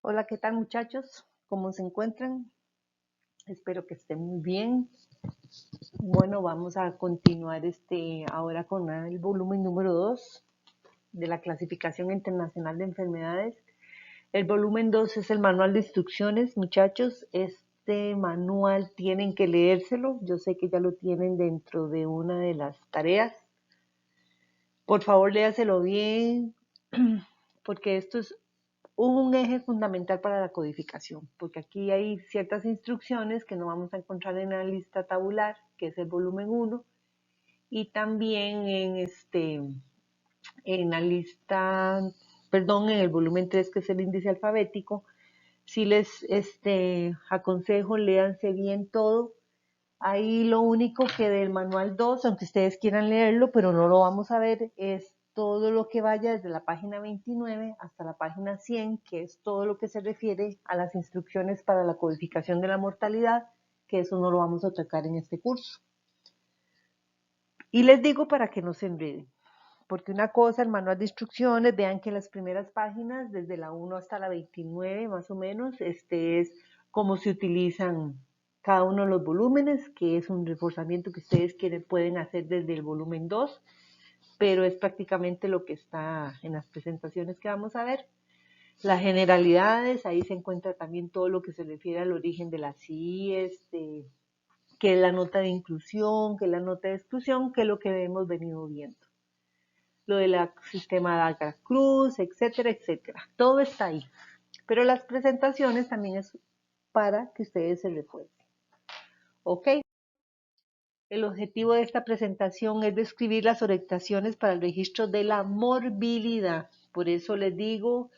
Hola, ¿qué tal muchachos? ¿Cómo se encuentran? Espero que estén muy bien. Bueno, vamos a continuar ahora con el volumen número 2 de la Clasificación Internacional de Enfermedades. El volumen 2 es el manual de instrucciones, muchachos. Este manual tienen que leérselo. Yo sé que ya lo tienen dentro de una de las tareas. Por favor, léaselo bien, porque esto es un eje fundamental para la codificación, porque aquí hay ciertas instrucciones que no vamos a encontrar en la lista tabular, que es el volumen 1, y también en la lista, perdón, en el volumen 3, que es el índice alfabético. Si les aconsejo, léanse bien todo. Ahí lo único que del manual 2, aunque ustedes quieran leerlo, pero no lo vamos a ver, es todo lo que vaya desde la página 29 hasta la página 100, que es todo lo que se refiere a las instrucciones para la codificación de la mortalidad, que eso no lo vamos a tocar en este curso. Y les digo para que no se enreden, porque una cosa, el manual de instrucciones, vean que las primeras páginas, desde la 1 hasta la 29 más o menos, es cómo se utilizan cada uno de los volúmenes, que es un reforzamiento que ustedes pueden hacer desde el volumen 2, pero es prácticamente lo que está en las presentaciones que vamos a ver. Las generalidades, ahí se encuentra también todo lo que se refiere al origen de las CIES, qué es la nota de inclusión, qué es la nota de exclusión, que es lo que hemos venido viendo. Lo del sistema de Agra-Cruz, etcétera, etcétera. Todo está ahí. Pero las presentaciones también es para que ustedes se refuercen. ¿Ok? El objetivo de esta presentación es describir las orientaciones para el registro de la morbilidad. Por eso les digo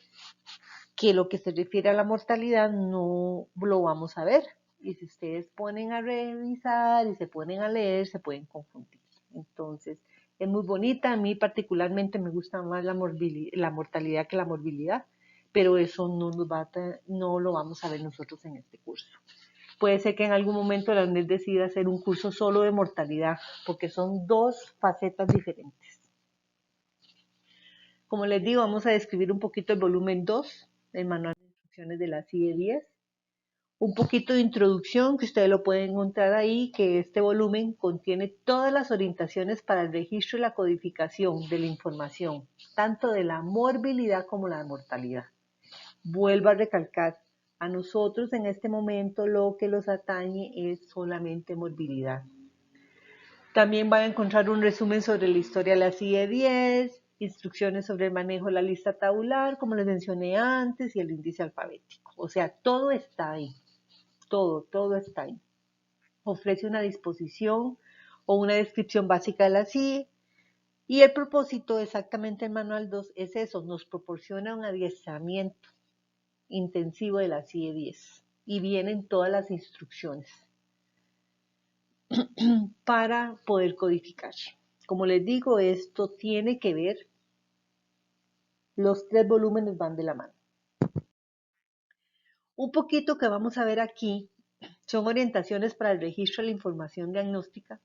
que lo que se refiere a la mortalidad no lo vamos a ver. Y si ustedes ponen a revisar y se ponen a leer, se pueden confundir. Entonces, es muy bonita. A mí particularmente me gusta más la mortalidad que la morbilidad, pero eso no lo vamos a ver nosotros en este curso. Puede ser que en algún momento la UNED decida hacer un curso solo de mortalidad, porque son dos facetas diferentes. Como les digo, vamos a describir un poquito el volumen 2, el manual de instrucciones de la CIE 10. Un poquito de introducción que ustedes lo pueden encontrar ahí, que este volumen contiene todas las orientaciones para el registro y la codificación de la información, tanto de la morbilidad como la mortalidad. Vuelvo a recalcar, a nosotros en este momento lo que los atañe es solamente morbilidad. También van a encontrar un resumen sobre la historia de la CIE 10, instrucciones sobre el manejo de la lista tabular, como les mencioné antes, y el índice alfabético. O sea, todo está ahí. Todo está ahí. Ofrece una disposición o una descripción básica de la CIE. Y el propósito exactamente del manual 2 es eso, nos proporciona un adiestramiento intensivo de la CIE 10 y vienen todas las instrucciones para poder codificar. Como les digo, esto tiene que ver, los tres volúmenes van de la mano. Un poquito que vamos a ver aquí son orientaciones para el registro de la información diagnóstica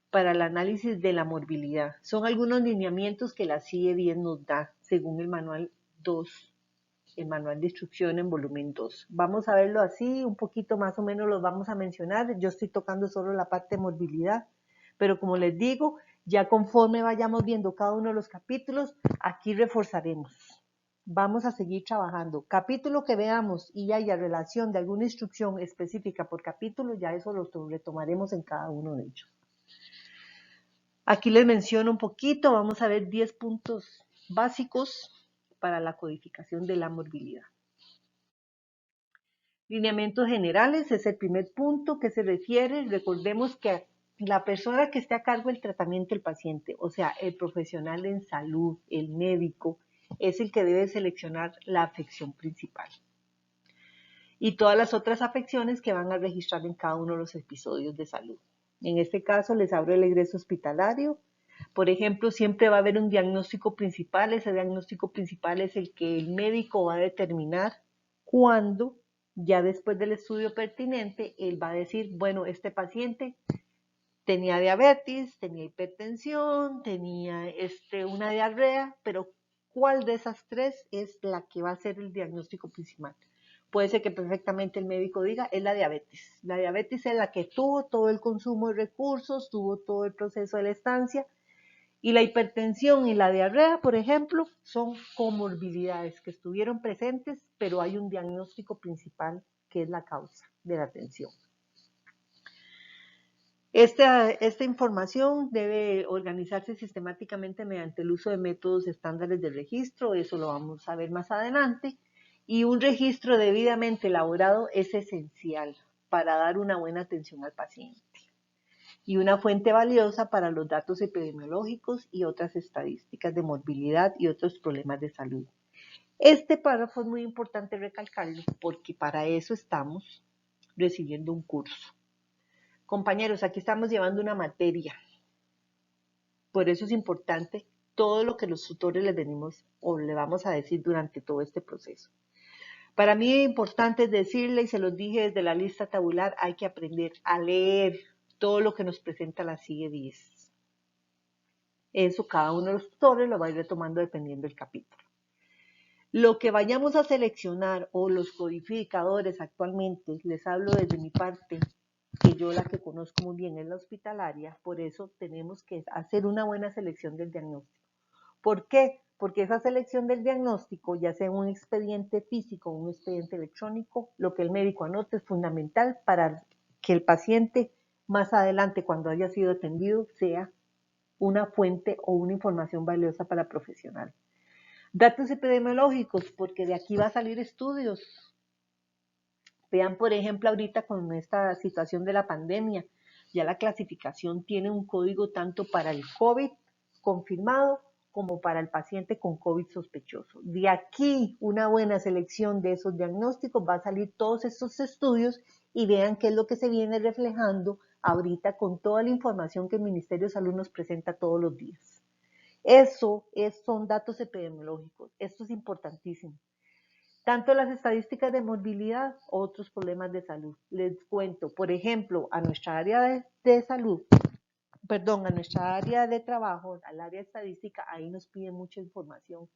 para el análisis de la morbilidad. Son algunos lineamientos que la CIE 10 nos da según el manual 2, el manual de instrucción en volumen 2. Vamos a verlo así, un poquito más o menos los vamos a mencionar. Yo estoy tocando solo la parte de morbilidad, pero como les digo, ya conforme vayamos viendo cada uno de los capítulos, aquí reforzaremos. Vamos a seguir trabajando. Capítulo que veamos y haya relación de alguna instrucción específica por capítulo, ya eso lo retomaremos en cada uno de ellos. Aquí les menciono un poquito, vamos a ver 10 puntos básicos para la codificación de la morbilidad. Lineamientos generales es el primer punto que se refiere, recordemos que la persona que esté a cargo del tratamiento del paciente, o sea, el profesional en salud, el médico, es el que debe seleccionar la afección principal. Y todas las otras afecciones que van a registrar en cada uno de los episodios de salud. En este caso les abro el egreso hospitalario. Por ejemplo, siempre va a haber un diagnóstico principal. Ese diagnóstico principal es el que el médico va a determinar cuando, ya después del estudio pertinente, él va a decir, bueno, este paciente tenía diabetes, tenía hipertensión, tenía una diarrea, pero ¿cuál de esas tres es la que va a ser el diagnóstico principal? Puede ser que perfectamente el médico diga, es la diabetes. La diabetes es la que tuvo todo el consumo de recursos, tuvo todo el proceso de la estancia, y la hipertensión y la diarrea, por ejemplo, son comorbilidades que estuvieron presentes, pero hay un diagnóstico principal que es la causa de la tensión. Esta información debe organizarse sistemáticamente mediante el uso de métodos estándares de registro, eso lo vamos a ver más adelante, y un registro debidamente elaborado es esencial para dar una buena atención al paciente y una fuente valiosa para los datos epidemiológicos y otras estadísticas de morbilidad y otros problemas de salud. Este párrafo es muy importante recalcarlo porque para eso estamos recibiendo un curso. Compañeros, aquí estamos llevando una materia. Por eso es importante todo lo que los tutores les venimos o le vamos a decir durante todo este proceso. Para mí es importante decirle, y se los dije desde la lista tabular, hay que aprender a leer todo lo que nos presenta la CIE 10. Eso cada uno de los tutores lo va a ir retomando dependiendo del capítulo. Lo que vayamos a seleccionar o los codificadores actualmente, les hablo desde mi parte, que yo la que conozco muy bien es la hospitalaria, por eso tenemos que hacer una buena selección del diagnóstico. ¿Por qué? Porque esa selección del diagnóstico, ya sea un expediente físico o un expediente electrónico, lo que el médico anote es fundamental para que el paciente más adelante, cuando haya sido atendido, sea una fuente o una información valiosa para el profesional. Datos epidemiológicos, porque de aquí va a salir estudios. Vean, por ejemplo, ahorita con esta situación de la pandemia, ya la clasificación tiene un código tanto para el COVID confirmado como para el paciente con COVID sospechoso. De aquí, una buena selección de esos diagnósticos, va a salir todos estos estudios y vean qué es lo que se viene reflejando ahorita con toda la información que el Ministerio de Salud nos presenta todos los días. Son datos epidemiológicos, esto es importantísimo. Tanto las estadísticas de morbilidad, otros problemas de salud. Les cuento, por ejemplo, a nuestra área de salud, a nuestra área de trabajo, al área estadística, ahí nos piden mucha información.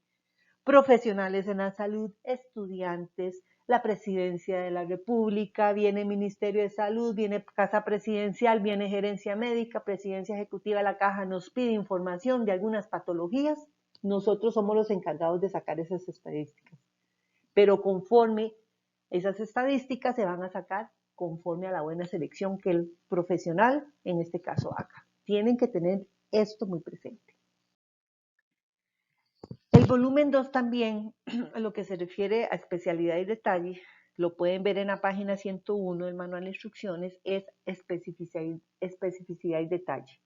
Profesionales en la salud, estudiantes, la presidencia de la República, viene Ministerio de Salud, viene Casa Presidencial, viene Gerencia Médica, Presidencia Ejecutiva de la Caja, nos pide información de algunas patologías. Nosotros somos los encargados de sacar esas estadísticas. Pero conforme esas estadísticas se van a sacar conforme a la buena selección que el profesional, en este caso haga. Tienen que tener esto muy presente. El volumen 2 también, a lo que se refiere a especialidad y detalle, lo pueden ver en la página 101 del manual de instrucciones, es especificidad y detalle.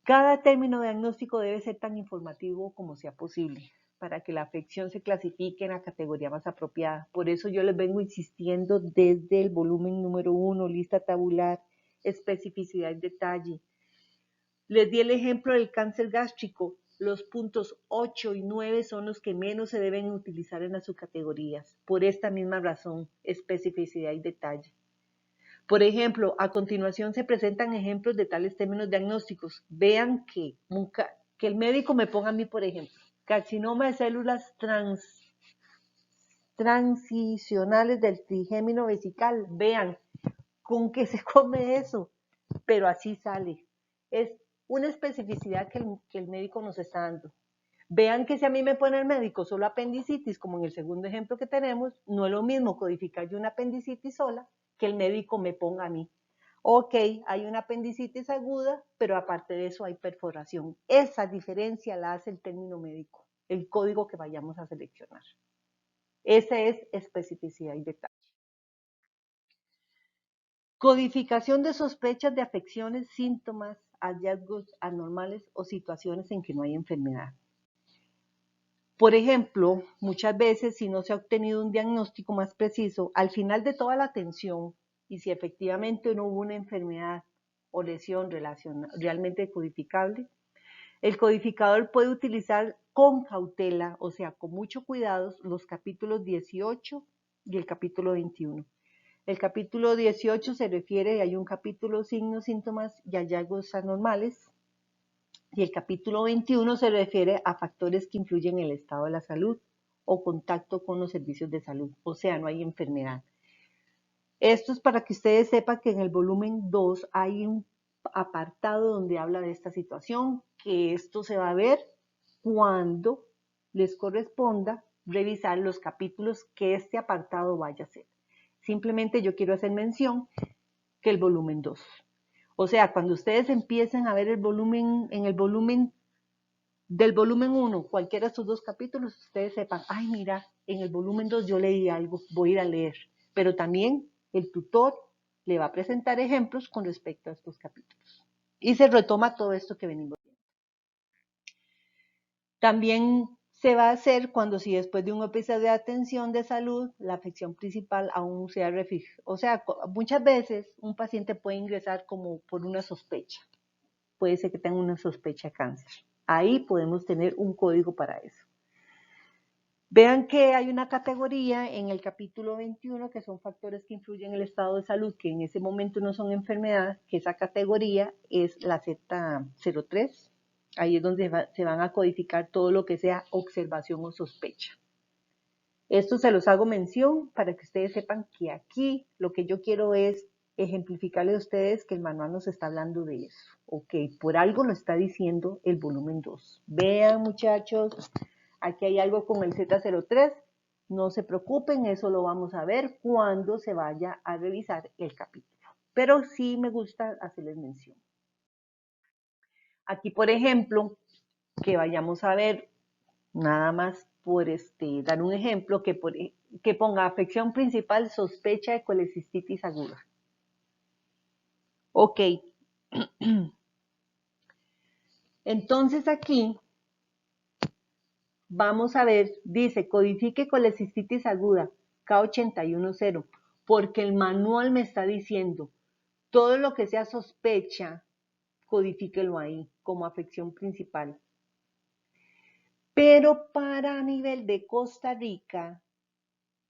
Cada término diagnóstico debe ser tan informativo como sea posible para que la afección se clasifique en la categoría más apropiada. Por eso yo les vengo insistiendo desde el volumen número 1, lista tabular, especificidad y detalle. Les di el ejemplo del cáncer gástrico. Los puntos 8 y 9 son los que menos se deben utilizar en las subcategorías. Por esta misma razón, especificidad y detalle. Por ejemplo, a continuación se presentan ejemplos de tales términos diagnósticos. Vean que el médico me ponga a mí, por ejemplo, carcinoma de células transicionales del trigémino vesical. Vean, ¿con qué se come eso? Pero así sale. Es una especificidad que el médico nos está dando. Vean que si a mí me pone el médico solo apendicitis, como en el segundo ejemplo que tenemos, no es lo mismo codificar yo una apendicitis sola que el médico me ponga a mí. Ok, hay una apendicitis aguda, pero aparte de eso hay perforación. Esa diferencia la hace el término médico, el código que vayamos a seleccionar. Esa es especificidad y detalle. Codificación de sospechas de afecciones, síntomas, hallazgos anormales o situaciones en que no hay enfermedad. Por ejemplo, muchas veces si no se ha obtenido un diagnóstico más preciso, al final de toda la atención, y si efectivamente no hubo una enfermedad o lesión realmente codificable, el codificador puede utilizar con cautela, o sea, con mucho cuidado, los capítulos 18 y el capítulo 21. El capítulo 18 se refiere, hay un capítulo signos, síntomas y hallazgos anormales, y el capítulo 21 se refiere a factores que influyen en el estado de la salud o contacto con los servicios de salud, o sea, no hay enfermedad. Esto es para que ustedes sepan que en el volumen 2 hay un apartado donde habla de esta situación, que esto se va a ver cuando les corresponda revisar los capítulos que este apartado vaya a ser. Simplemente yo quiero hacer mención que el volumen 2. O sea, cuando ustedes empiecen a ver el volumen, en el volumen del volumen 1, cualquiera de estos dos capítulos, ustedes sepan, ay, mira, en el volumen 2 yo leí algo, voy a ir a leer. Pero también el tutor le va a presentar ejemplos con respecto a estos capítulos. Y se retoma todo esto que venimos viendo. También se va a hacer cuando si después de un episodio de atención de salud, la afección principal aún sea refugio. O sea, muchas veces un paciente puede ingresar como por una sospecha. Puede ser que tenga una sospecha de cáncer. Ahí podemos tener un código para eso. Vean que hay una categoría en el capítulo 21 que son factores que influyen en el estado de salud, que en ese momento no son enfermedad, que esa categoría es la Z03. Ahí es donde se van a codificar todo lo que sea observación o sospecha. Esto se los hago mención para que ustedes sepan que aquí lo que yo quiero es ejemplificarle a ustedes que el manual nos está hablando de eso. Ok, por algo lo está diciendo el volumen 2. Vean, muchachos, aquí hay algo con el Z03. No se preocupen, eso lo vamos a ver cuando se vaya a revisar el capítulo. Pero sí me gusta hacerles mención. Aquí, por ejemplo, que vayamos a ver nada más por dar un ejemplo, que ponga afección principal, sospecha de colecistitis aguda. Ok. Entonces aquí vamos a ver, dice, codifique colecistitis aguda, K810, porque el manual me está diciendo, todo lo que sea sospecha, codifíquelo ahí como afección principal. Pero para a nivel de Costa Rica,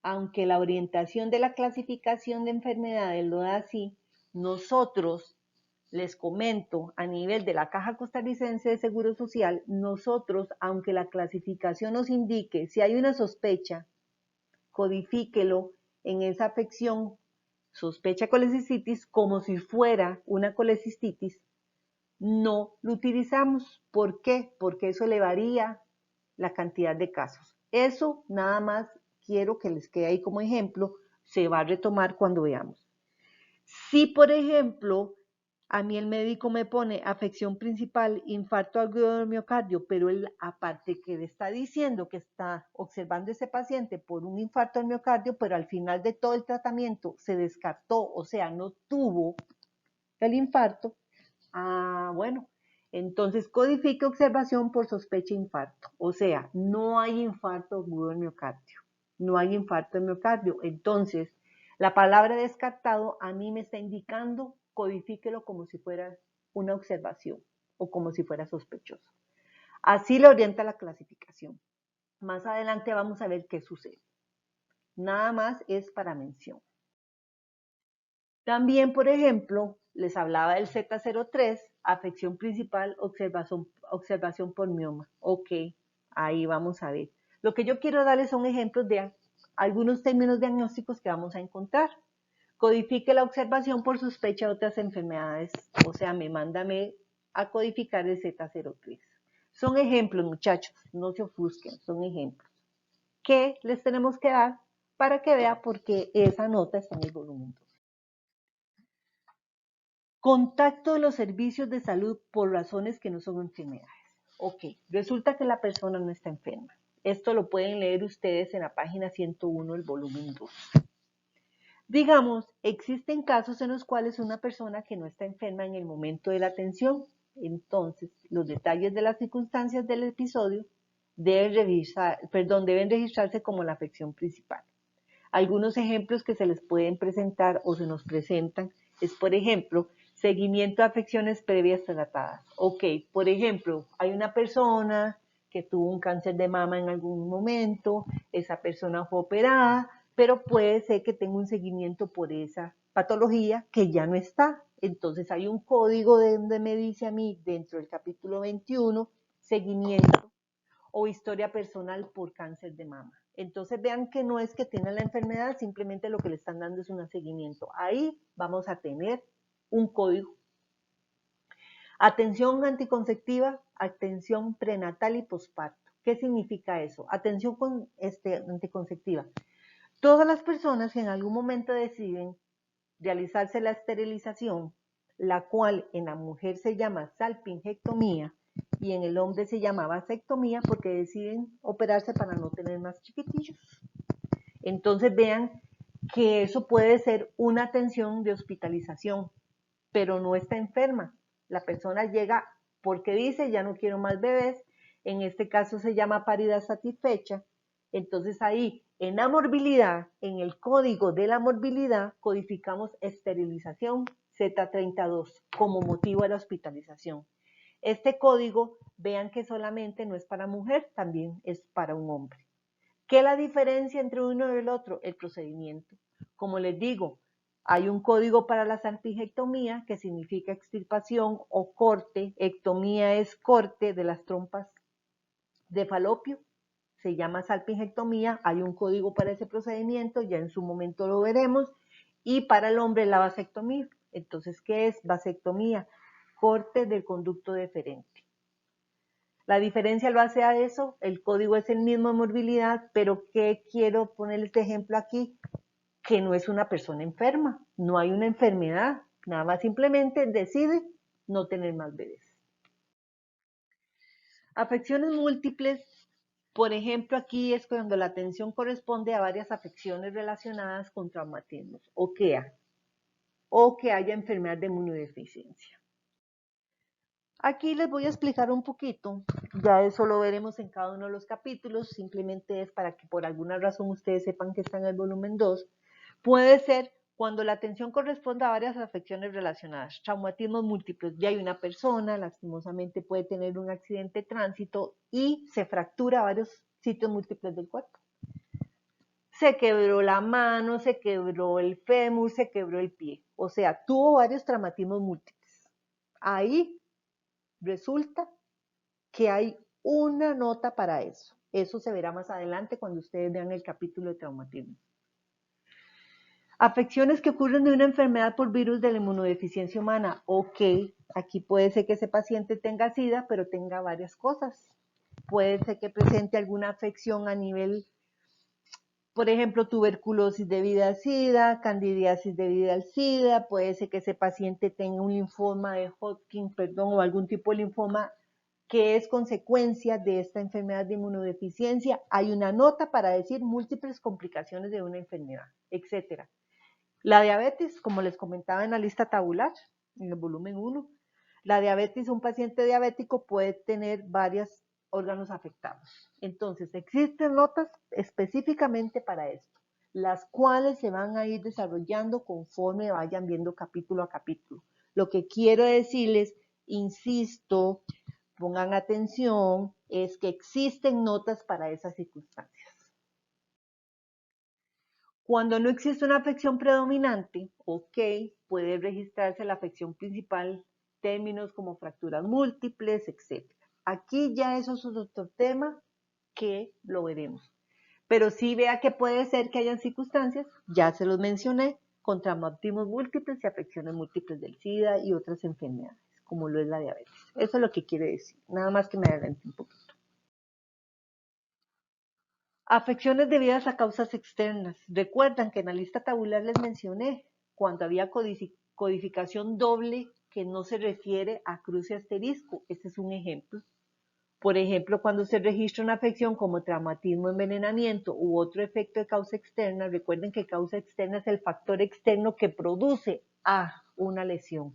aunque la orientación de la clasificación de enfermedades lo da así, nosotros, les comento, a nivel de la Caja Costarricense de Seguro Social, nosotros, aunque la clasificación nos indique si hay una sospecha, codifíquelo en esa afección, sospecha colecistitis, como si fuera una colecistitis, no lo utilizamos. ¿Por qué? Porque eso elevaría la cantidad de casos. Eso nada más quiero que les quede ahí como ejemplo, se va a retomar cuando veamos. Si, por ejemplo, a mí el médico me pone afección principal, infarto agudo del miocardio, pero él, aparte que le está diciendo que está observando ese paciente por un infarto del miocardio, pero al final de todo el tratamiento se descartó, o sea, no tuvo el infarto, bueno, entonces codifique observación por sospecha de infarto. O sea, no hay infarto agudo del miocardio. No hay infarto del miocardio. Entonces, la palabra descartado a mí me está indicando, codifíquelo como si fuera una observación o como si fuera sospechoso. Así le orienta la clasificación. Más adelante vamos a ver qué sucede. Nada más es para mención. También, por ejemplo, les hablaba del Z03, afección principal, observación por mioma. Ok, ahí vamos a ver. Lo que yo quiero darles son ejemplos de algunos términos diagnósticos que vamos a encontrar. Codifique la observación por sospecha de otras enfermedades, o sea, mándame a codificar el Z03. Son ejemplos, muchachos, no se ofusquen, son ejemplos. ¿Qué les tenemos que dar para que vea por qué esa nota está en el volumen 2? Contacto de los servicios de salud por razones que no son enfermedades. Ok, resulta que la persona no está enferma. Esto lo pueden leer ustedes en la página 101 del volumen 2. Digamos, existen casos en los cuales una persona que no está enferma en el momento de la atención, entonces los detalles de las circunstancias del episodio deben registrarse como la afección principal. Algunos ejemplos que se les pueden presentar o se nos presentan es, por ejemplo, seguimiento de afecciones previas tratadas. Ok, por ejemplo, hay una persona que tuvo un cáncer de mama en algún momento, esa persona fue operada, pero puede ser que tenga un seguimiento por esa patología que ya no está. Entonces hay un código donde me dice a mí, dentro del capítulo 21, seguimiento o historia personal por cáncer de mama. Entonces vean que no es que tiene la enfermedad, simplemente lo que le están dando es un seguimiento. Ahí vamos a tener un código. Atención anticonceptiva, atención prenatal y posparto. ¿Qué significa eso? Atención anticonceptiva. Todas las personas que en algún momento deciden realizarse la esterilización, la cual en la mujer se llama salpingectomía y en el hombre se llama vasectomía porque deciden operarse para no tener más chiquitillos. Entonces vean que eso puede ser una atención de hospitalización, pero no está enferma. La persona llega porque dice ya no quiero más bebés, en este caso se llama paridad satisfecha. Entonces ahí en la morbilidad, en el código de la morbilidad, codificamos esterilización Z32 como motivo de la hospitalización. Este código, vean que solamente no es para mujer, también es para un hombre. ¿Qué es la diferencia entre uno y el otro? El procedimiento. Como les digo, hay un código para la salpingectomía que significa extirpación o corte. Ectomía es corte de las trompas de falopio. Se llama salpingectomía. Hay un código para ese procedimiento, ya en su momento lo veremos. Y para el hombre la vasectomía. Entonces, ¿qué es vasectomía? Corte del conducto deferente. La diferencia lo hace a eso, el código es el mismo en morbilidad, pero ¿qué quiero ponerles de ejemplo aquí? Que no es una persona enferma, no hay una enfermedad, nada más simplemente decide no tener más bebés. Afecciones múltiples, por ejemplo, aquí es cuando la atención corresponde a varias afecciones relacionadas con traumatismos o que haya enfermedad de inmunodeficiencia. Aquí les voy a explicar un poquito, ya eso lo veremos en cada uno de los capítulos, simplemente es para que por alguna razón ustedes sepan que está en el volumen 2. Puede ser cuando la atención corresponde a varias afecciones relacionadas, traumatismos múltiples, ya hay una persona, lastimosamente puede tener un accidente de tránsito y se fractura varios sitios múltiples del cuerpo. Se quebró la mano, se quebró el fémur, se quebró el pie, o sea, tuvo varios traumatismos múltiples. Ahí resulta que hay una nota para eso. Eso se verá más adelante cuando ustedes vean el capítulo de traumatismo. Afecciones que ocurren de una enfermedad por virus de la inmunodeficiencia humana. Ok, aquí puede ser que ese paciente tenga SIDA, pero tenga varias cosas. Puede ser que presente alguna afección a nivel, por ejemplo, tuberculosis debida al SIDA, candidiasis debida al SIDA, puede ser que ese paciente tenga un linfoma de Hodgkin, o algún tipo de linfoma que es consecuencia de esta enfermedad de inmunodeficiencia. Hay una nota para decir múltiples complicaciones de una enfermedad, etc. La diabetes, como les comentaba en la lista tabular, en el volumen 1, la diabetes, un paciente diabético puede tener varios órganos afectados. Entonces, existen notas específicamente para esto, las cuales se van a ir desarrollando conforme vayan viendo capítulo a capítulo. Lo que quiero decirles, insisto, pongan atención, es que existen notas para esas circunstancias. Cuando no existe una afección predominante, ok, puede registrarse la afección principal, términos como fracturas múltiples, etc. Aquí ya eso es otro tema que lo veremos. Pero sí vea que puede ser que hayan circunstancias, ya se los mencioné, con traumatismos múltiples y afecciones múltiples del SIDA y otras enfermedades, como lo es la diabetes. Eso es lo que quiere decir, nada más que me adelante un poquito. Afecciones debidas a causas externas. Recuerdan que en la lista tabular les mencioné cuando había codificación doble que no se refiere a cruce asterisco. Este es un ejemplo. Por ejemplo, cuando se registra una afección como traumatismo, envenenamiento u otro efecto de causa externa, recuerden que causa externa es el factor externo que produce a una lesión.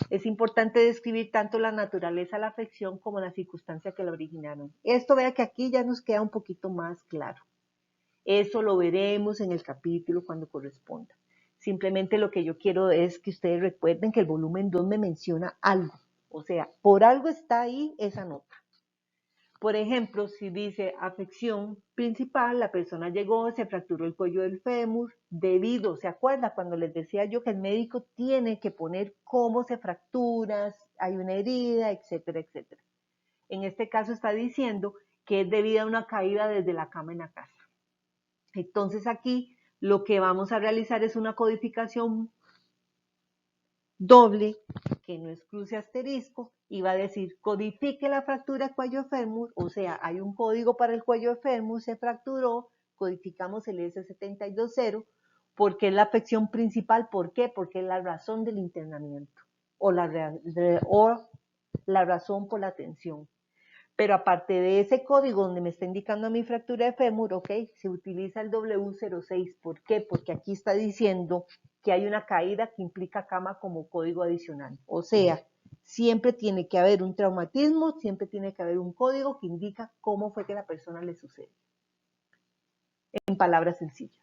Es importante describir tanto la naturaleza de la afección como la circunstancia que la originaron. Esto vea que aquí ya nos queda un poquito más claro. Eso lo veremos en el capítulo cuando corresponda. Simplemente lo que yo quiero es que ustedes recuerden que el volumen 2 me menciona algo. O sea, por algo está ahí esa nota. Por ejemplo, si dice afección principal, la persona llegó, se fracturó el cuello del fémur, debido, ¿se acuerda cuando les decía yo que el médico tiene que poner cómo se fractura, hay una herida, etcétera, etcétera? En este caso está diciendo que es debido a una caída desde la cama en la casa. Entonces aquí lo que vamos a realizar es una codificación doble, que no es cruce asterisco, y va a decir codifique la fractura cuello fémur, o sea, hay un código para el cuello fémur, se fracturó, codificamos el S720, porque es la afección principal. ¿Por qué? Porque es la razón del internamiento, o la razón por la tensión. Pero aparte de ese código donde me está indicando mi fractura de fémur, ok, se utiliza el W06. ¿Por qué? Porque aquí está diciendo que hay una caída que implica cama como código adicional. O sea, siempre tiene que haber un traumatismo, siempre tiene que haber un código que indica cómo fue que a la persona le sucede. En palabras sencillas.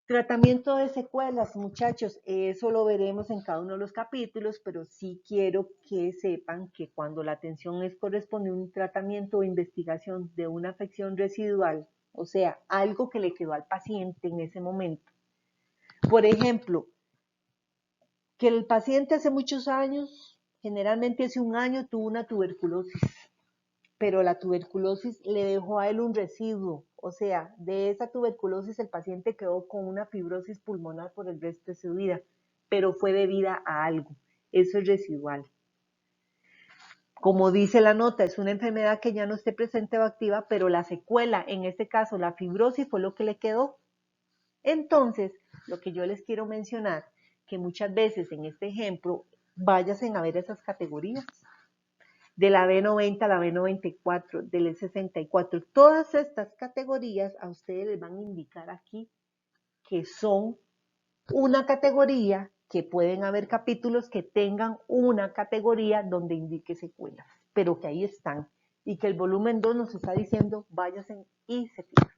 Tratamiento de secuelas, muchachos, eso lo veremos en cada uno de los capítulos, pero sí quiero que sepan que cuando la atención corresponde a un tratamiento o investigación de una afección residual, o sea, algo que le quedó al paciente en ese momento. Por ejemplo, que el paciente hace muchos años, generalmente hace un año, tuvo una tuberculosis, pero la tuberculosis le dejó a él un residuo, o sea, de esa tuberculosis el paciente quedó con una fibrosis pulmonar por el resto de su vida, pero fue debida a algo, eso es residual. Como dice la nota, es una enfermedad que ya no esté presente o activa, pero la secuela, en este caso la fibrosis, fue lo que le quedó. Entonces, lo que yo les quiero mencionar, que muchas veces en este ejemplo, váyanse a ver esas categorías de la B90 a la B94, del E64. Todas estas categorías a ustedes les van a indicar aquí que son una categoría, que pueden haber capítulos que tengan una categoría donde indique secuelas, pero que ahí están, y que el volumen 2 nos está diciendo váyanse y se fijan.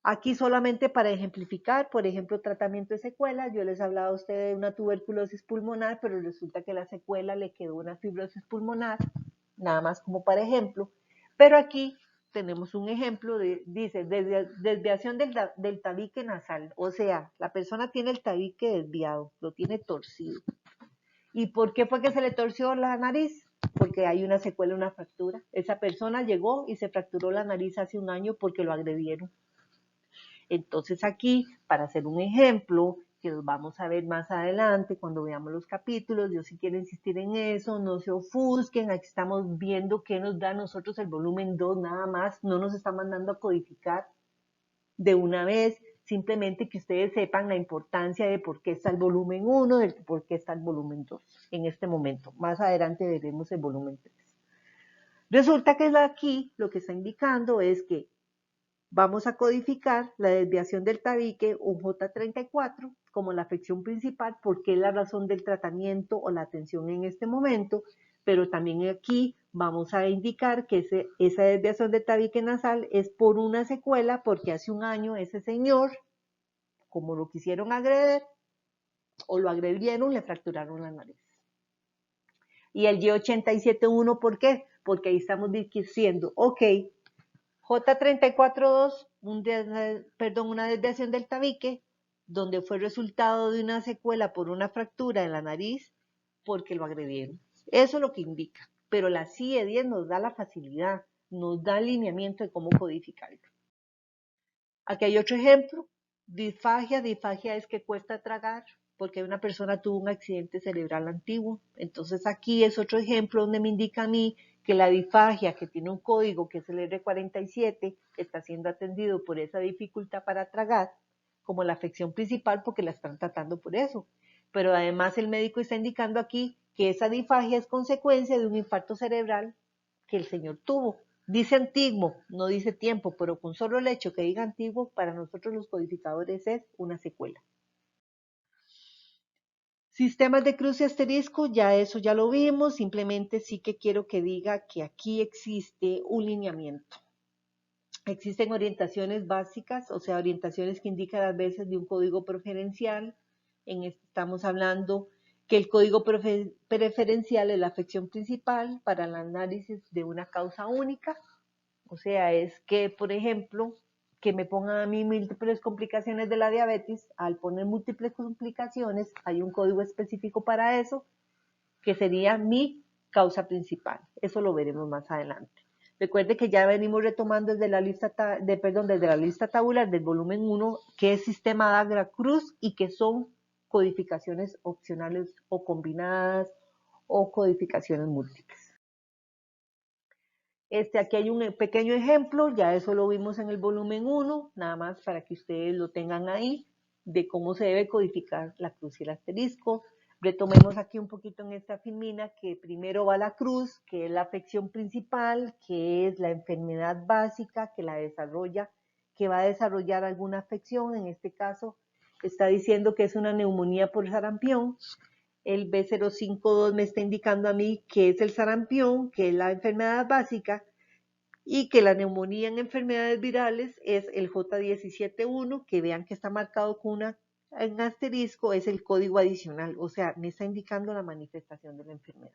Aquí solamente para ejemplificar, por ejemplo, tratamiento de secuelas, yo les hablaba a ustedes de una tuberculosis pulmonar, pero resulta que la secuela le quedó una fibrosis pulmonar, nada más como para ejemplo, pero aquí tenemos un ejemplo dice, desviación del tabique nasal, o sea, la persona tiene el tabique desviado, lo tiene torcido. ¿Y por qué fue que se le torció la nariz? Porque hay una secuela, una fractura. Esa persona llegó y se fracturó la nariz hace un año porque lo agredieron. Entonces aquí, para hacer un ejemplo, que los vamos a ver más adelante cuando veamos los capítulos, yo sí quiero insistir en eso, no se ofusquen, aquí estamos viendo qué nos da a nosotros el volumen 2 nada más, no nos está mandando a codificar de una vez, simplemente que ustedes sepan la importancia de por qué está el volumen 1, de por qué está el volumen 2 en este momento. Más adelante veremos el volumen 3. Resulta que aquí lo que está indicando es que vamos a codificar la desviación del tabique, un J34, como la afección principal, porque es la razón del tratamiento o la atención en este momento, pero también aquí vamos a indicar que esa desviación del tabique nasal es por una secuela, porque hace un año ese señor, como lo quisieron agredir, o lo agredieron, le fracturaron la nariz. Y el G87.1, ¿por qué? Porque ahí estamos diciendo, ok, J34.2, una desviación del tabique, donde fue resultado de una secuela por una fractura en la nariz porque lo agredieron. Eso es lo que indica. Pero la CIE-10 nos da la facilidad, nos da el lineamiento de cómo codificarlo. Aquí hay otro ejemplo. Disfagia. Disfagia es que cuesta tragar porque una persona tuvo un accidente cerebral antiguo. Entonces aquí es otro ejemplo donde me indica a mí que la disfagia, que tiene un código que es el R47, está siendo atendido por esa dificultad para tragar como la afección principal porque la están tratando por eso. Pero además el médico está indicando aquí que esa disfagia es consecuencia de un infarto cerebral que el señor tuvo. Dice antiguo, no dice tiempo, pero con solo el hecho que diga antiguo, para nosotros los codificadores es una secuela. Sistemas de cruce asterisco, ya eso ya lo vimos, simplemente sí que quiero que diga que aquí existe un lineamiento. Existen orientaciones básicas, o sea, orientaciones que indican a veces de un código preferencial. Estamos hablando que el código preferencial es la afección principal para el análisis de una causa única. O sea, es que, por ejemplo, que me pongan a mí múltiples complicaciones de la diabetes. Al poner múltiples complicaciones, hay un código específico para eso, que sería mi causa principal. Eso lo veremos más adelante. Recuerde que ya venimos retomando desde la lista, desde la lista tabular del volumen 1, que es sistema Dagra-Cruz y que son codificaciones opcionales o combinadas o codificaciones múltiples. Aquí hay un pequeño ejemplo, ya eso lo vimos en el volumen 1, nada más para que ustedes lo tengan ahí, de cómo se debe codificar la cruz y el asterisco. Retomemos aquí un poquito en esta filmina que primero va la cruz, que es la afección principal, que es la enfermedad básica que la desarrolla, que va a desarrollar alguna afección, en este caso está diciendo que es una neumonía por sarampión. El B052 me está indicando a mí que es el sarampión, que es la enfermedad básica, y que la neumonía en enfermedades virales es el J171, que vean que está marcado con un asterisco, es el código adicional, o sea, me está indicando la manifestación de la enfermedad.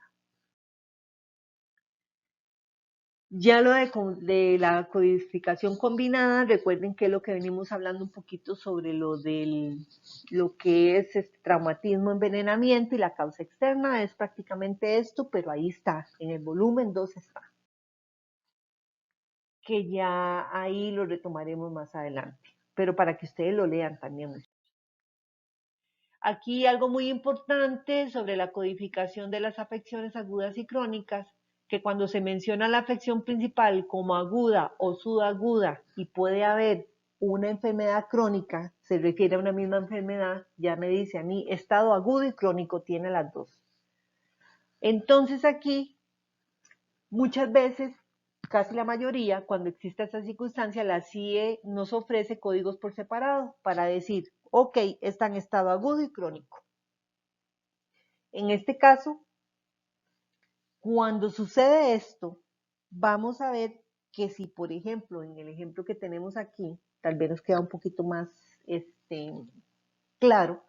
Ya de la codificación combinada, recuerden que es lo que venimos hablando un poquito sobre lo que es traumatismo, envenenamiento y la causa externa, es prácticamente esto, pero ahí está, en el volumen 2 está. Que ya ahí lo retomaremos más adelante, pero para que ustedes lo lean también. Aquí algo muy importante sobre la codificación de las afecciones agudas y crónicas, que cuando se menciona la afección principal como aguda o subaguda y puede haber una enfermedad crónica, se refiere a una misma enfermedad, ya me dice a mí, estado agudo y crónico tiene las dos. Entonces aquí, muchas veces, casi la mayoría, cuando existe esta circunstancia, la CIE nos ofrece códigos por separado para decir, ok, está en estado agudo y crónico. En este caso, cuando sucede esto, vamos a ver que si, por ejemplo, en el ejemplo que tenemos aquí, tal vez nos queda un poquito más claro,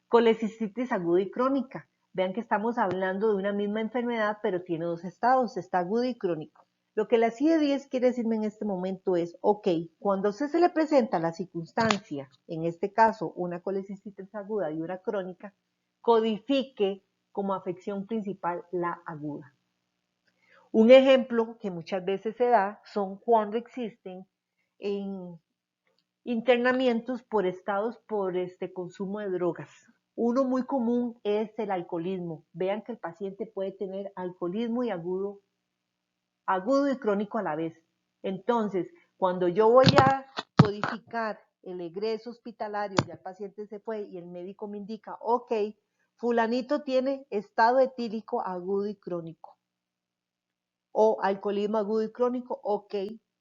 colecistitis aguda y crónica. Vean que estamos hablando de una misma enfermedad, pero tiene dos estados, está agudo y crónico. Lo que la CIE-10 quiere decirme en este momento es, ok, cuando a usted se le presenta la circunstancia, en este caso una colecistitis aguda y una crónica, codifique como afección principal la aguda. Un ejemplo que muchas veces se da son cuando existen internamientos por estados por consumo de drogas. Uno muy común es el alcoholismo. Vean que el paciente puede tener alcoholismo y agudo y crónico a la vez. Entonces, cuando yo voy a codificar el egreso hospitalario, ya el paciente se fue y el médico me indica, ok, fulanito tiene estado etílico agudo y crónico. O alcoholismo agudo y crónico, ok.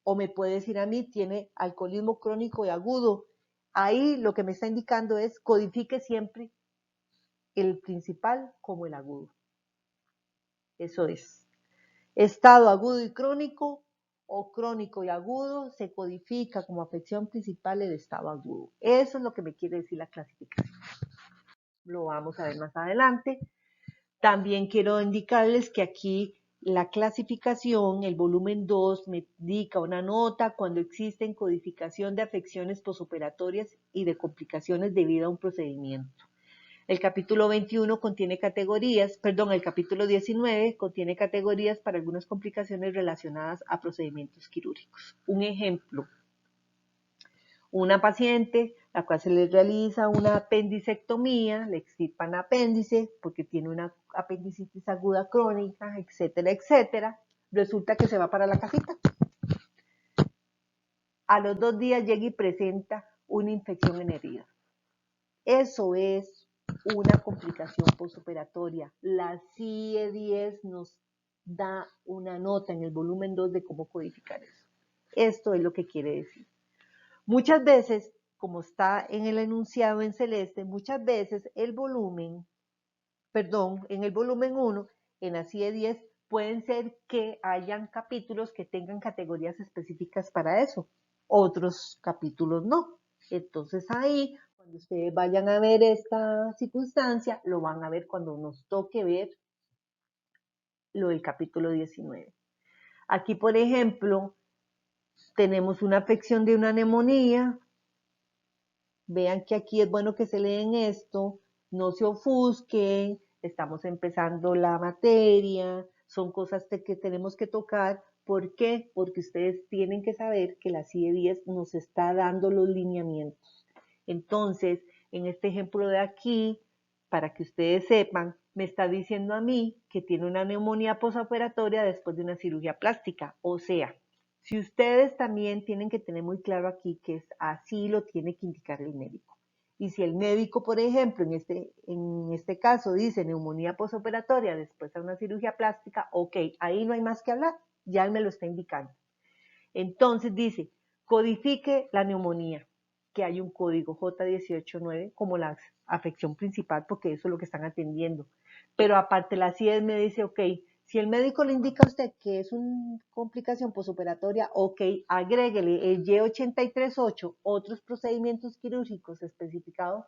O me puede decir a mí, tiene alcoholismo crónico y agudo. Ahí lo que me está indicando es codifique siempre el principal como el agudo. Eso es. Estado agudo y crónico o crónico y agudo se codifica como afección principal el estado agudo. Eso es lo que me quiere decir la clasificación. Lo vamos a ver más adelante. También quiero indicarles que aquí la clasificación, el volumen 2, me indica una nota cuando existen codificación de afecciones posoperatorias y de complicaciones debido a un procedimiento. El capítulo 21 contiene categorías, el capítulo 19 contiene categorías para algunas complicaciones relacionadas a procedimientos quirúrgicos. Un ejemplo, una paciente a la cual se le realiza una apendicectomía, le extirpan apéndice porque tiene una apendicitis aguda crónica, etcétera, etcétera, resulta que se va para la casita. A los 2 días llega y presenta una infección en herida. Eso es una complicación postoperatoria. La CIE-10 nos da una nota en el volumen 2 de cómo codificar eso. Esto es lo que quiere decir. Muchas veces, como está en el enunciado en celeste, muchas veces en el volumen 1, en la CIE-10, pueden ser que hayan capítulos que tengan categorías específicas para eso, otros capítulos no. Entonces ahí, cuando ustedes vayan a ver esta circunstancia, lo van a ver cuando nos toque ver lo del capítulo 19. Aquí, por ejemplo, tenemos una afección de una neumonía. Vean que aquí es bueno que se leen esto, no se ofusquen, estamos empezando la materia, son cosas que tenemos que tocar ¿Por qué? Porque ustedes tienen que saber que la CIE 10 nos está dando los lineamientos. Entonces, en este ejemplo de aquí, para que ustedes sepan, me está diciendo a mí que tiene una neumonía posoperatoria después de una cirugía plástica. O sea, si ustedes también tienen que tener muy claro aquí que es así lo tiene que indicar el médico. Y si el médico, por ejemplo, en este caso dice neumonía posoperatoria después de una cirugía plástica, ok, ahí no hay más que hablar, ya él me lo está indicando. Entonces dice, codifique la neumonía, que hay un código J189 como la afección principal, porque eso es lo que están atendiendo. Pero aparte la CIES me dice, ok, si el médico le indica a usted que es una complicación posoperatoria, ok, agréguele el Y838, otros procedimientos quirúrgicos especificados,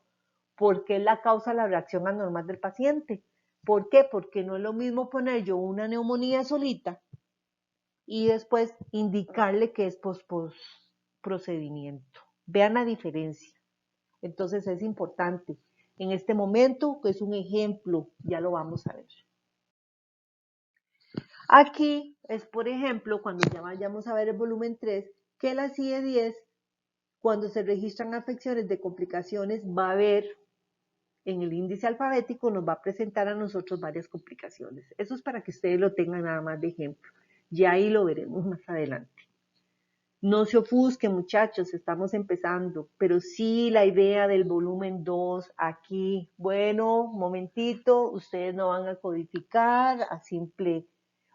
porque es la causa de la reacción anormal del paciente. ¿Por qué? Porque no es lo mismo poner yo una neumonía solita y después indicarle que es post procedimiento. Vean la diferencia. Entonces es importante. En este momento, que es un ejemplo, ya lo vamos a ver. Aquí es, por ejemplo, cuando ya vayamos a ver el volumen 3, que la CIE 10, cuando se registran afecciones de complicaciones, va a ver en el índice alfabético, nos va a presentar a nosotros varias complicaciones. Eso es para que ustedes lo tengan nada más de ejemplo. Ya ahí lo veremos más adelante. No se ofusquen, muchachos, estamos empezando, pero sí la idea del volumen 2 aquí. Bueno, momentito, ustedes no van a codificar a simple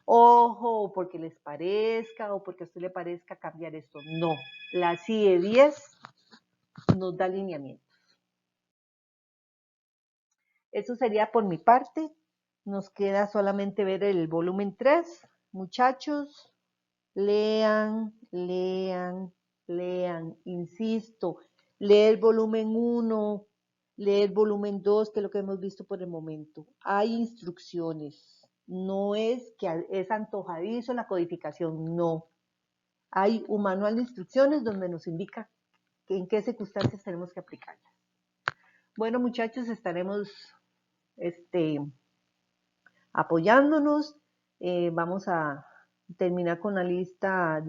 ojo o porque les parezca o porque a usted le parezca cambiar esto. No, la CIE 10 nos da lineamientos. Eso sería por mi parte. Nos queda solamente ver el volumen 3. Muchachos, lean, lean, lean. Insisto, lee el volumen 1, lee el volumen 2, que es lo que hemos visto por el momento. Hay instrucciones. No es que es antojadizo la codificación, no. Hay un manual de instrucciones donde nos indica en qué circunstancias tenemos que aplicarlas. Bueno, muchachos, estaremos apoyándonos. Vamos a terminar con la lista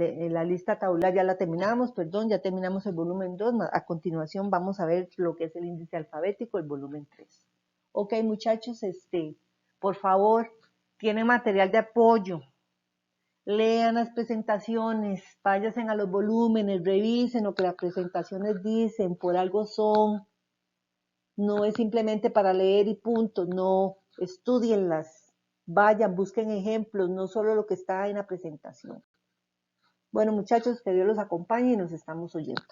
tabular, ya la terminamos, perdón, ya terminamos el volumen 2. A continuación vamos a ver lo que es el índice alfabético, el volumen 3. Ok, muchachos, por favor, tienen material de apoyo. Lean las presentaciones, váyanse a los volúmenes, revisen lo que las presentaciones dicen, por algo son. No es simplemente para leer y punto, no, estudienlas, vayan, busquen ejemplos, no solo lo que está en la presentación. Bueno, muchachos, que Dios los acompañe y nos estamos oyendo.